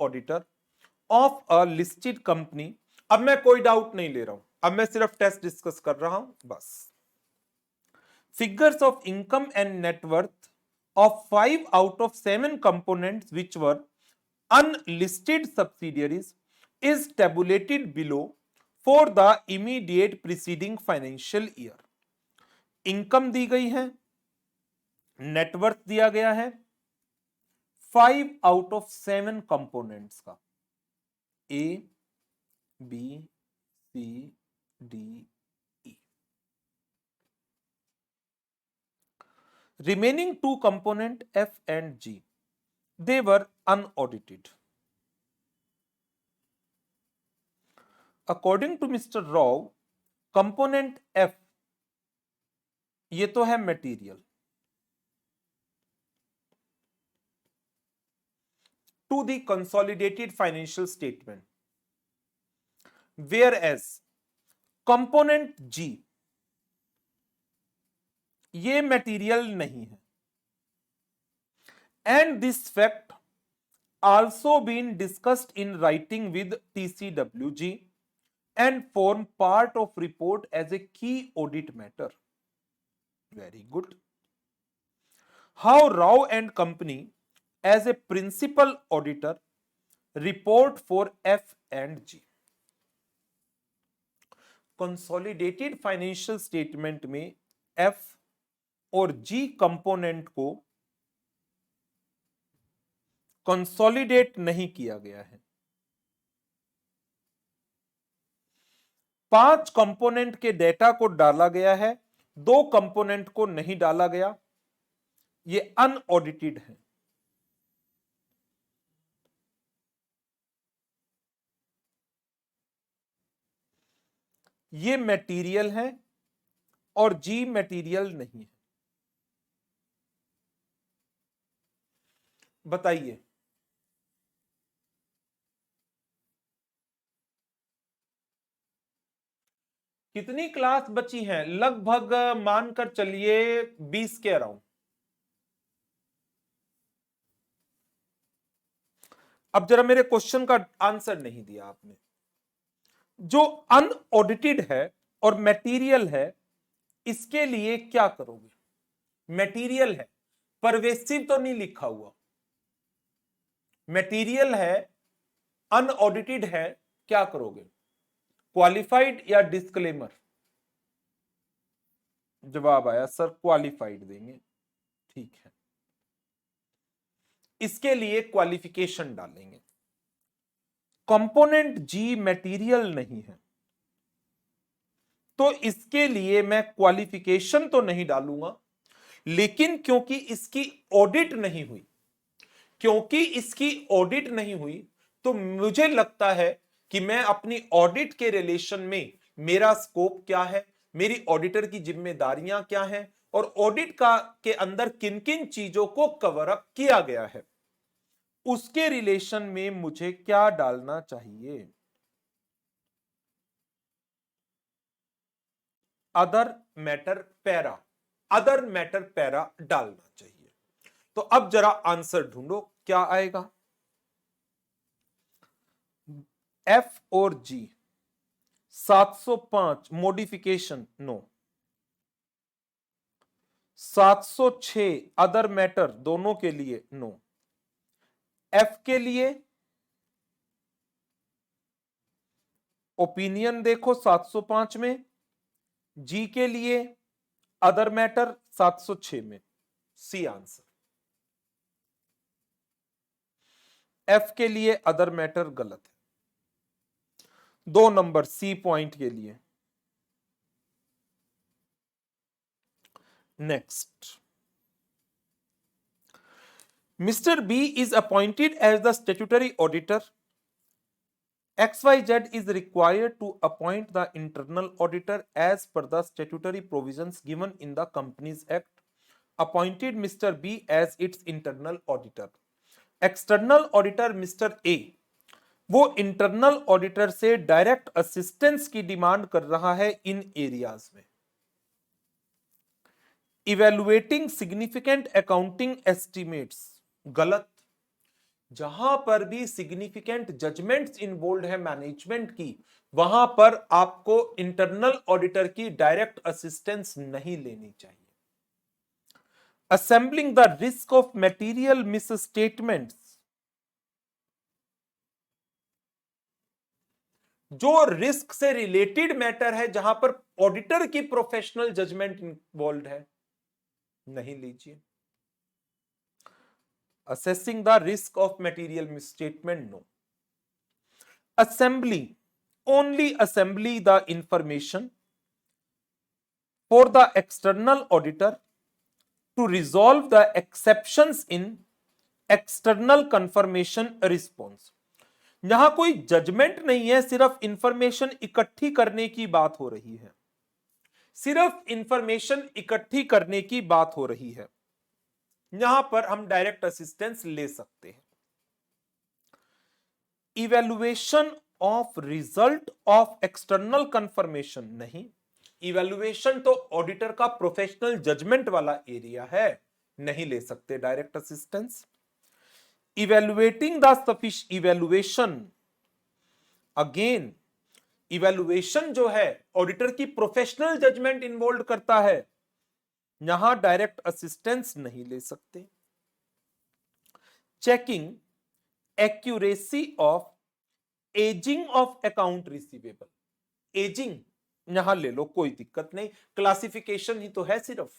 Auditor of a listed company. अब मैं कोई डाउट नहीं ले रहा हूं, अब मैं सिर्फ टेस्ट डिस्कस कर रहा हूं बस। Figures of income and net worth of 5 out of 7 components which were unlisted subsidiaries is tabulated below for the immediate preceding financial year. Income दी गई है, नेटवर्थ दिया गया है 5 आउट ऑफ 7 कंपोनेंट्स का, A B C D E. Remaining two component F and G, they were unaudited. According to Mr. Rao, component F ये तो है material, to the consolidated financial statement, whereas component G ये material नहीं है, and this fact also been discussed in writing with TCWG and form part of report as a key audit matter. Very good. How Rao and Company as a principal auditor report for F and G. Consolidated financial statement में F और G component को consolidate नहीं किया गया है। 5 component के data को डाला गया है, 2 कंपोनेंट को नहीं डाला गया, ये अनऑडिटेड है। ये मटेरियल है और जी मटेरियल नहीं है। बताइए कितनी क्लास बची हैं? लगभग मानकर चलिए 20 के अराउंड। अब जरा मेरे क्वेश्चन का आंसर नहीं दिया आपने। जो अनऑडिटेड है और मटेरियल है, इसके लिए क्या करोगे? मटेरियल है, परवेसिव तो नहीं लिखा हुआ, मटेरियल है, अनऑडिटेड है, क्या करोगे? क्वालिफाइड या डिस्क्लेमर? जवाब आया सर क्वालिफाइड देंगे। ठीक है, इसके लिए क्वालिफिकेशन डालेंगे। कंपोनेंट जी मटेरियल नहीं है, तो इसके लिए मैं क्वालिफिकेशन तो नहीं डालूंगा, लेकिन क्योंकि इसकी ऑडिट नहीं हुई, तो मुझे लगता है कि मैं अपनी ऑडिट के रिलेशन में मेरा स्कोप क्या है, मेरी ऑडिटर की जिम्मेदारियां क्या हैं, और ऑडिट का के अंदर किन किन चीजों को कवर अप किया गया है, उसके रिलेशन में मुझे क्या डालना चाहिए? अदर मैटर पैरा डालना चाहिए। तो अब जरा आंसर ढूंढो क्या आएगा। एफ और जी 705 मॉडिफिकेशन नो, 706 अदर मैटर दोनों के लिए नो। एफ के लिए ओपिनियन देखो 705 में, जी के लिए अदर मैटर 706 में, सी आंसर। एफ के लिए अदर मैटर गलत है, 2 नंबर सी पॉइंट के लिए। Next, mister B is appointed as the statutory auditor. XYZ is required to appoint the internal auditor as per the statutory provisions given in the Companies Act. Appointed Mr. B as its internal auditor. External auditor Mr. A वो internal auditor से direct assistance की demand कर रहा है इन areas में। Evaluating significant accounting estimates गलत, जहां पर भी सिग्निफिकेंट जजमेंट्स इन्वॉल्व है मैनेजमेंट की, वहां पर आपको इंटरनल ऑडिटर की डायरेक्ट असिस्टेंस नहीं लेनी चाहिए। Assembling the risk of material misstatements, जो रिस्क से रिलेटेड मैटर है, जहां पर ऑडिटर की प्रोफेशनल जजमेंट इन्वॉल्व है, नहीं लीजिए। Assessing the risk of material misstatement, no. Assembly, only assembly the information for the external auditor to resolve the exceptions in external confirmation response। यहां कोई जजमेंट नहीं है, सिर्फ इंफॉर्मेशन इकट्ठी करने की बात हो रही है, सिर्फ इंफॉर्मेशन इकट्ठी करने की बात हो रही है, यहां पर हम डायरेक्ट असिस्टेंस ले सकते हैं। Evaluation of result of external confirmation, नहीं। इवेल्युएशन तो ऑडिटर का प्रोफेशनल जजमेंट वाला एरिया है, नहीं ले सकते direct assistance. Evaluating the sufficient evaluation, again evaluation जो है ऑडिटर की प्रोफेशनल जजमेंट इन्वॉल्व करता है, यहां डायरेक्ट असिस्टेंस नहीं ले सकते। Checking accuracy of ageing of account receivable, ageing यहां ले लो, कोई दिक्कत नहीं, क्लासिफिकेशन ही तो है सिर्फ।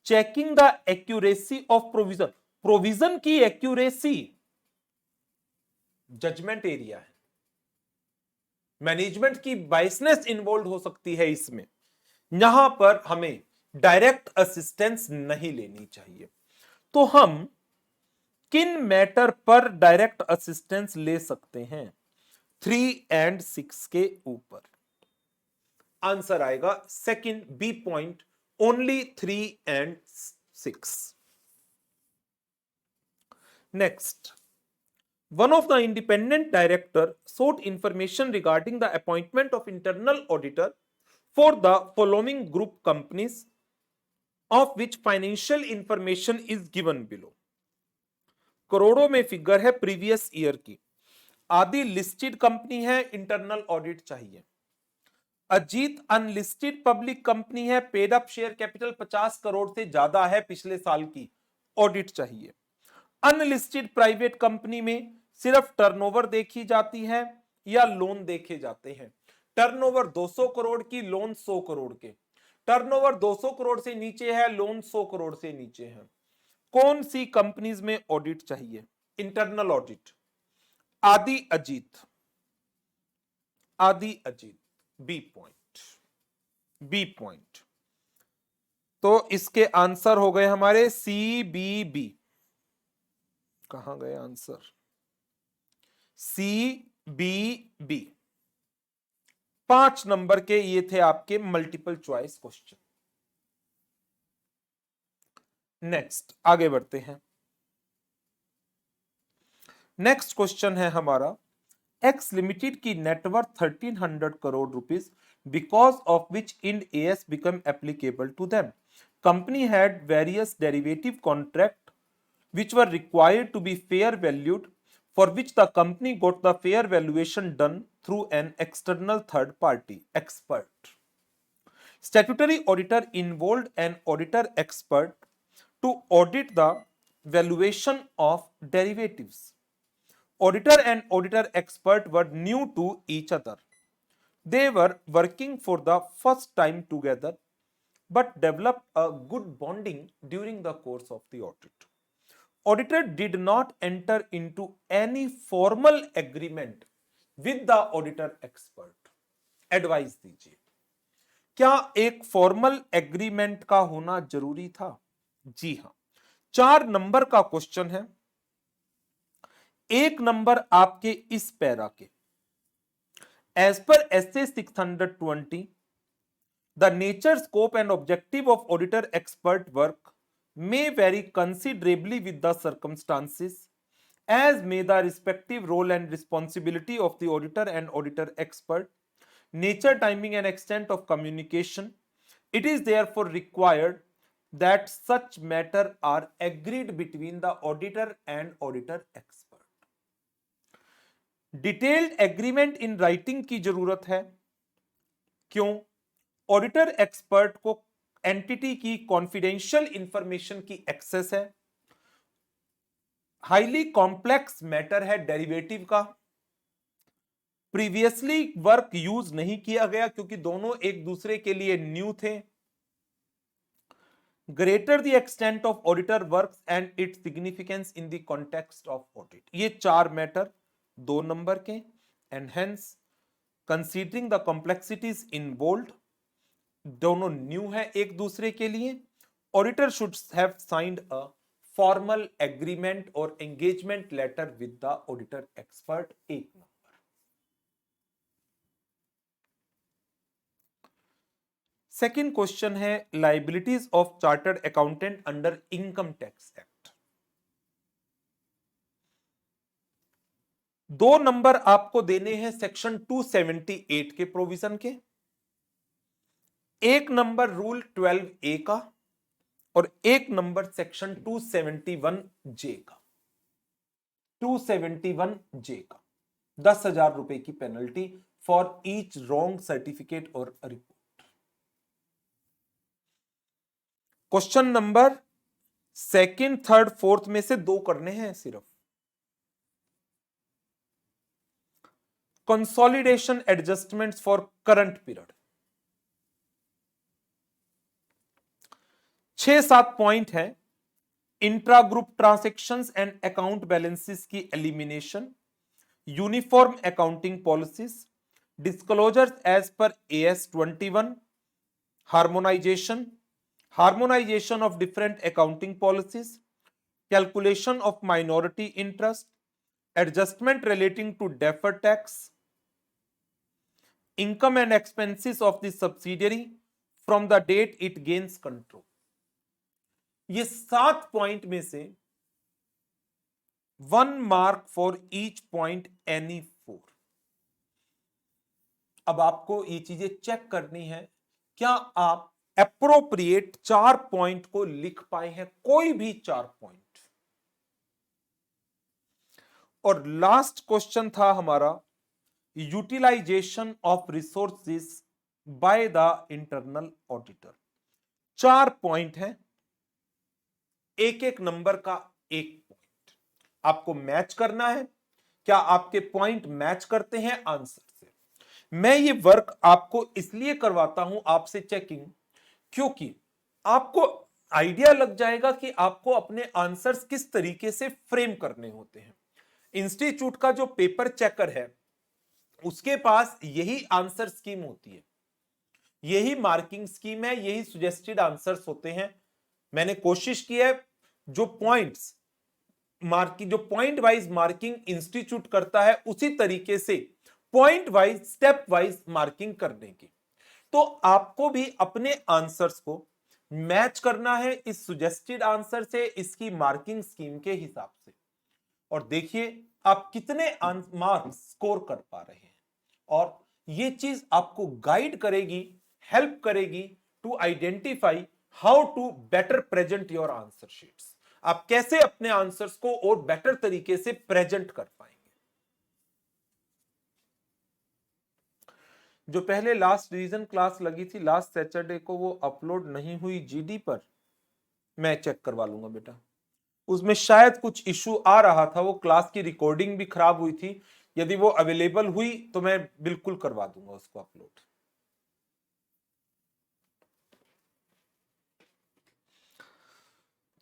Checking the accuracy of provision, provision की एक्यूरेसी जजमेंट एरिया है, मैनेजमेंट की बायसनेस इन्वॉल्व हो सकती है इसमें, यहां पर हमें डायरेक्ट असिस्टेंस नहीं लेनी चाहिए। तो हम किन मैटर पर डायरेक्ट असिस्टेंस ले सकते हैं? 3 और 6 के ऊपर। आंसर आएगा सेकंड बी पॉइंट, ओनली 3 और 6। Next, one of the independent director sought information regarding the appointment of internal auditor for the following group companies of which financial information is given below। करोड़ों में figure है previous year की, आदि listed company है, internal audit चाहिए। Ajit unlisted public company है, paid up share capital 50 crore से ज्यादा है पिछले साल की, ऑडिट चाहिए। अनलिस्टेड प्राइवेट कंपनी में सिर्फ टर्नओवर देखी जाती है या लोन देखे जाते हैं। टर्नओवर 200 करोड़ की, लोन 100 करोड़ के। टर्नओवर 200 करोड़ से नीचे है, लोन 100 करोड़ से नीचे है। कौन सी कंपनीज में ऑडिट चाहिए? Internal audit. Adi Ajit, Adi Ajit, B point, B point. तो इसके आंसर हो गए हमारे सी बी बी। कहां गए answer? C B B. 5 number के ये थे आपके मल्टीपल चॉइस क्वेश्चन। नेक्स्ट आगे बढ़ते हैं। नेक्स्ट क्वेश्चन है हमारा, एक्स लिमिटेड की net worth 1300 crore rupees, because of which Ind AS become applicable to them. Company had various derivative contract which were required to be fair valued, for which the company got the fair valuation done through an external third party expert. Statutory auditor involved an auditor expert to audit the valuation of derivatives. Auditor and auditor expert were new to each other. They were working for the first time together but developed a good bonding during the course of the audit. Auditor did not enter into any formal agreement with the auditor expert। Advice दीजिए, क्या एक formal agreement का होना जरूरी था? जी हां। 4 number का question है, 1 नंबर आपके इस पैरा के, as per SA 620 the nature, scope and objective of auditor expert work may vary considerably with the circumstances, as may the respective role and responsibility of the auditor and auditor expert, nature, timing and extent of communication. It is therefore required that such matter are agreed between the auditor and auditor expert. Detailed agreement in writing की जरूरत है। क्यों? Auditor expert को entity की confidential information की access है। Highly complex matter है derivative का। प्रीवियसली वर्क यूज नहीं किया गया क्योंकि दोनों एक दूसरे के लिए न्यू थे। Greater the extent of auditor work and its significance in the context of audit. ये चार मैटर 2 नंबर के, and hence considering the complexities involved, दोनों न्यू है एक दूसरे के लिए। Auditor should have signed a formal agreement और engagement letter with the auditor expert. 1 number. Second question है liabilities of chartered accountant under income tax act. 2 number आपको देने हैं सेक्शन 278 के प्रोविजन के, 1 नंबर रूल 12A का और 1 नंबर सेक्शन 271J का। 271J का 10,000 रुपए की penalty for each wrong certificate और report. Question number 2nd, 3rd, 4th में से 2 करने हैं सिर्फ। Consolidation adjustments for current period. 6-7 point है। Intra group transactions and account balances की elimination, uniform accounting policies, disclosures as per AS 21, harmonization, harmonization of different accounting policies, calculation of minority interest, adjustment relating to deferred tax, income and expenses of the subsidiary from the date it gains control। ये 7 point में से 1 mark for each point any 4। अब आपको ये चीजें check करनी है, क्या आप एप्रोप्रिएट 4 पॉइंट को लिख पाए हैं, कोई भी 4 पॉइंट। और लास्ट क्वेश्चन था हमारा utilisation of resources by the internal auditor. 4 point है, एक नंबर का 1 पॉइंट आपको मैच करना है। क्या आपके पॉइंट मैच करते हैं आंसर से? मैं ये वर्क आपको इसलिए करवाता हूं आपसे चेकिंग, क्योंकि आपको आइडिया लग जाएगा कि आपको अपने आंसर्स किस तरीके से फ्रेम करने होते हैं। इंस्टीट्यूट का जो पेपर चेकर है उसके पास यही आंसर स्कीम होती है, यही मार्किंग स्कीम है, यही सजेस्टेड आंसर्स होते हैं। मैंने कोशिश की है जो पॉइंट्स मार्किंग, जो पॉइंट वाइज मार्किंग इंस्टीट्यूट करता है उसी तरीके से point wise step wise marking करने की। तो आपको भी अपने आंसर्स को मैच करना है इस सजेस्टेड आंसर से, इसकी मार्किंग स्कीम के हिसाब से। और देखिए आप कितने मार्क्स स्कोर कर पा रहे हैं, और ये चीज आपको गाइड करेगी, हेल्प करेगी to identify how to better present your answer sheets. आप कैसे अपने आंसर्स को और बेटर तरीके से प्रेजेंट कर पाएंगे। जो पहले लास्ट रिवीजन क्लास लगी थी लास्ट सैटरडे को, वो अपलोड नहीं हुई GD पर, मैं चेक करवा लूंगा बेटा। उसमें शायद कुछ इशू आ रहा था, वो क्लास की रिकॉर्डिंग भी खराब हुई थी। यदि वो अवेलेबल हुई तो मैं बिल्कुल करवा दूंगा उसको अपलोड।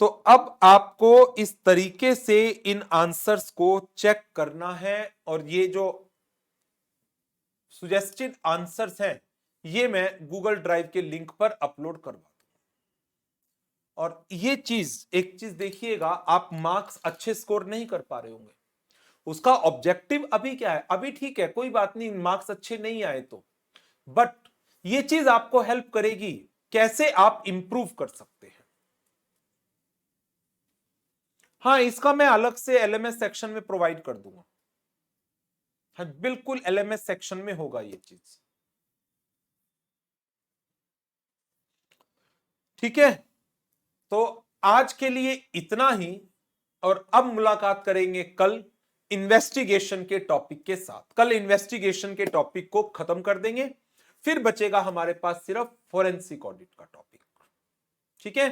तो अब आपको इस तरीके से इन आंसर्स को चेक करना है, और ये जो सजेस्टेड आंसर्स हैं ये मैं गूगल ड्राइव के लिंक पर अपलोड करवा दूंगा। और ये चीज, एक चीज देखिएगा, आप मार्क्स अच्छे स्कोर नहीं कर पा रहे होंगे, उसका ऑब्जेक्टिव अभी क्या है? अभी ठीक है, कोई बात नहीं, मार्क्स अच्छे नहीं आए तो, बट ये चीज आपको हेल्प करेगी कैसे आप इंप्रूव कर सकते हैं। हाँ, इसका मैं अलग से LMS सेक्शन में प्रोवाइड कर दूंगा। हाँ बिल्कुल, LMS सेक्शन में होगा ये चीज। ठीक है, तो आज के लिए इतना ही, और अब मुलाकात करेंगे कल इन्वेस्टिगेशन के टॉपिक के साथ। कल इन्वेस्टिगेशन के टॉपिक को खत्म कर देंगे, फिर बचेगा हमारे पास सिर्फ फोरेंसिक ऑडिट का टॉपिक। ठीक है।